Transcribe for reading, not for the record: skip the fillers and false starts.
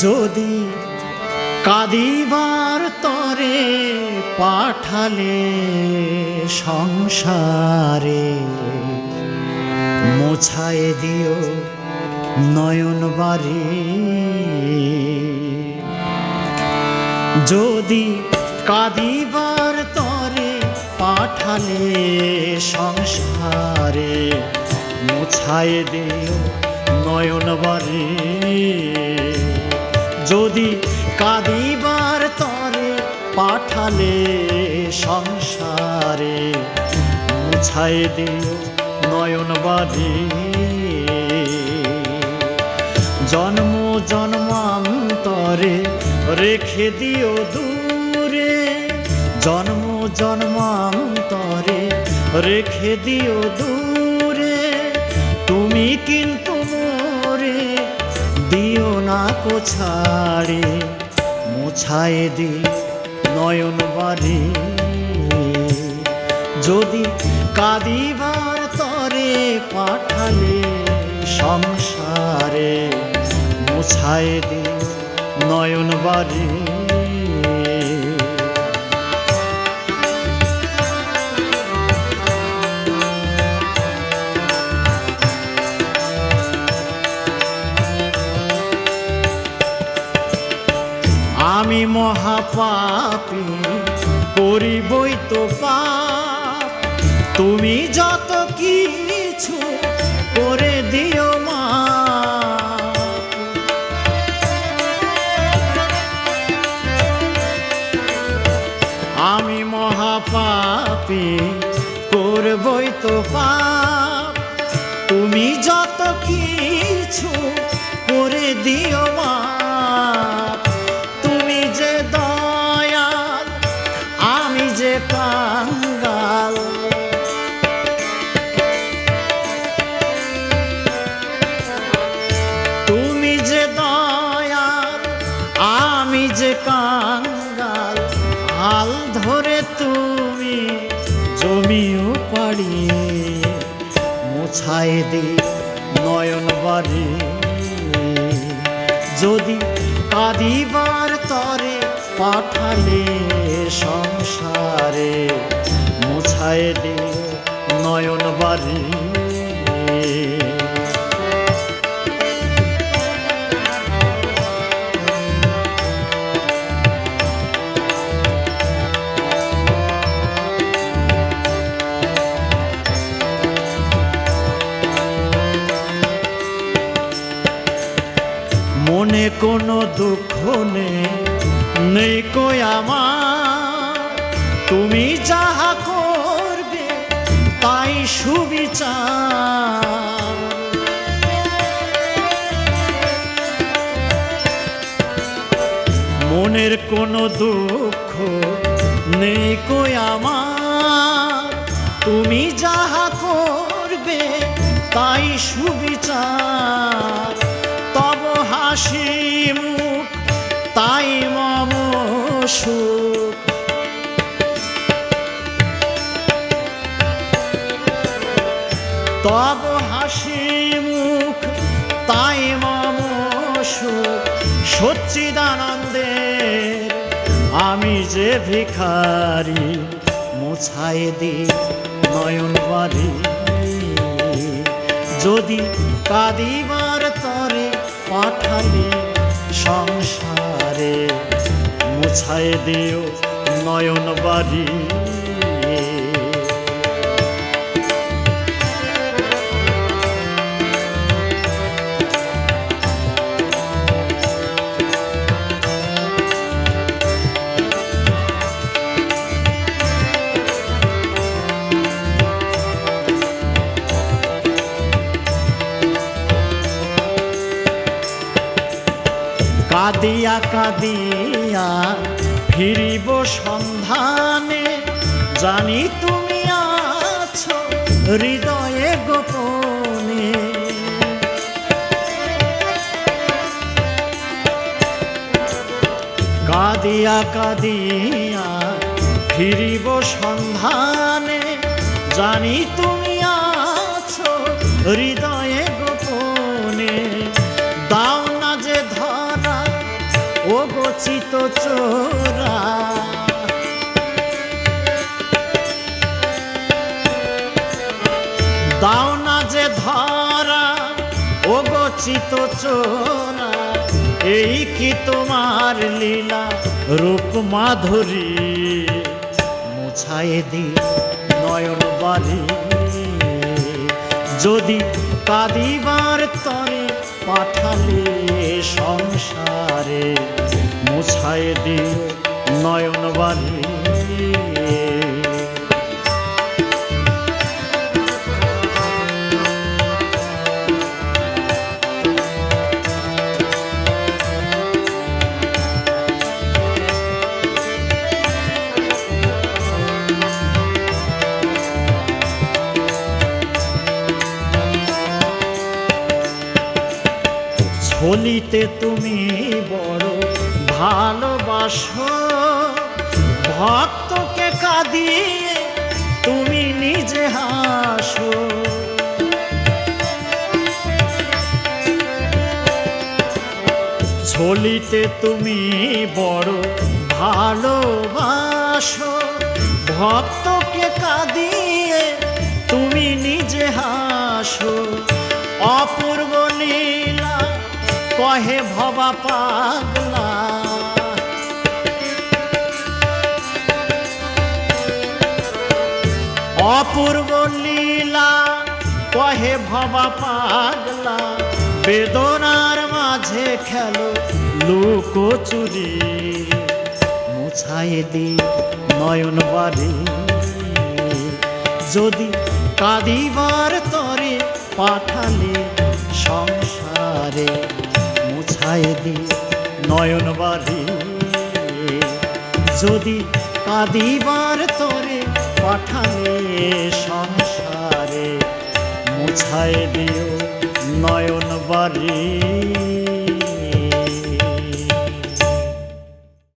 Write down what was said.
যদি কাঁদিবার তরে পাঠালে সংসারে, মোছায় দিও নয়ন বাড়ি। যদি কাঁদিবার তরে পাঠালে সংসারে, মোছায় দিও নয়ন বাড়ি। যদি কাঁদিবার তরে পাঠালে সংসারে, মুছায় দিও নয়ন বাড়ি। জন্ম জন্মান্তরে রেখে দিও দূরে, জন্ম জন্মান্তরে রেখে দিও দূরে। তুমি কিন্তু মোরে দিও না কো ছাড়ে, মোছায় দি নয়ন বাড়ি। যদি কাঁদিবার তরে পাঠালে সংসারে, মোছায় দি নয়ন বাড়ি। আমি মহাপাপী করিবই তো পাপ, তুমি যত কিছু করে দিও মা। আমি মহাপাপী করবই তো পাপ, তুমি যত কিছু করে দিও মা। কাঙ্গাল তুমি যে দয়াল, আমি যে কাঙ্গাল। হাল ধরে তুমি জমিও পাড়ি, মোছায় দি নয়ন বাড়ি। যদি কাঁদিবার তরে পাঠালে সংসারে, মোছায় দিও নয়ন বাড়ি। মনে কোনো দুঃখ নেই কই আমার, তুমি যাহা করবে তাই সুবিচার। মনের কোনো দুঃখ নেই কই আমার, তুমি যাহা করবে তাই সুবিচার। তব হাসি মুখ তাই মম সুখ, তব হাসি মুখ তাই মম সুখ। সচ্চিদানন্দের আমি যে ভিখারি, মোছায় দি নয়ন বাড়ি। যদি কাঁদিবার তরে পাঠালে সংসারে, মোছায় দিও নয়ন বাড়ি। কাঁদিয়া কাঁদিয়া ফিরিব সন্ধানে, জানি তুমি আছো হৃদয়ে গোপনে। কাঁদিয়া কাঁদিয়া ফিরিব সন্ধানে, জানি তুমি আছো হৃদয়ে গোপনে। দাও না যে ধরা চোরা। দাও না যে ধরা ও গো চিত চোরা, এই কি তোমার লীলা রূপ মাধুরী, মুছায়ে দি নয়ন বাড়ি, যদি কাঁদিবার তরে পাঠালে সংসারে, মুছায়ে দিও নয়ন বাড়ি। ছলিতে তুমি বড় ভালোবাসো, ভক্তকে কাঁদিয়ে তুমি নিজে হাসো। ছলিতে তুমি বড় ভালোবাসো, ভক্তকে কাঁদিয়ে তুমি নিজে হাসো। অপূর্ব লীলা কহে ভবা পাগলা, অপূর্ব লীলা কহে ভবা পাগলা, বেদনার মাঝে খেলো লুকোচুরি, মুছায়ে দি নয়ন বাড়ি, যদি কাঁদিবার তরে পাঠালে সংসারে, মুছায়ে দি নয়ন বাড়ি, যদি কাঁদিবার তরে পাঠালে সংসারে, মুছায়ে দিও নয়ন বাড়ি।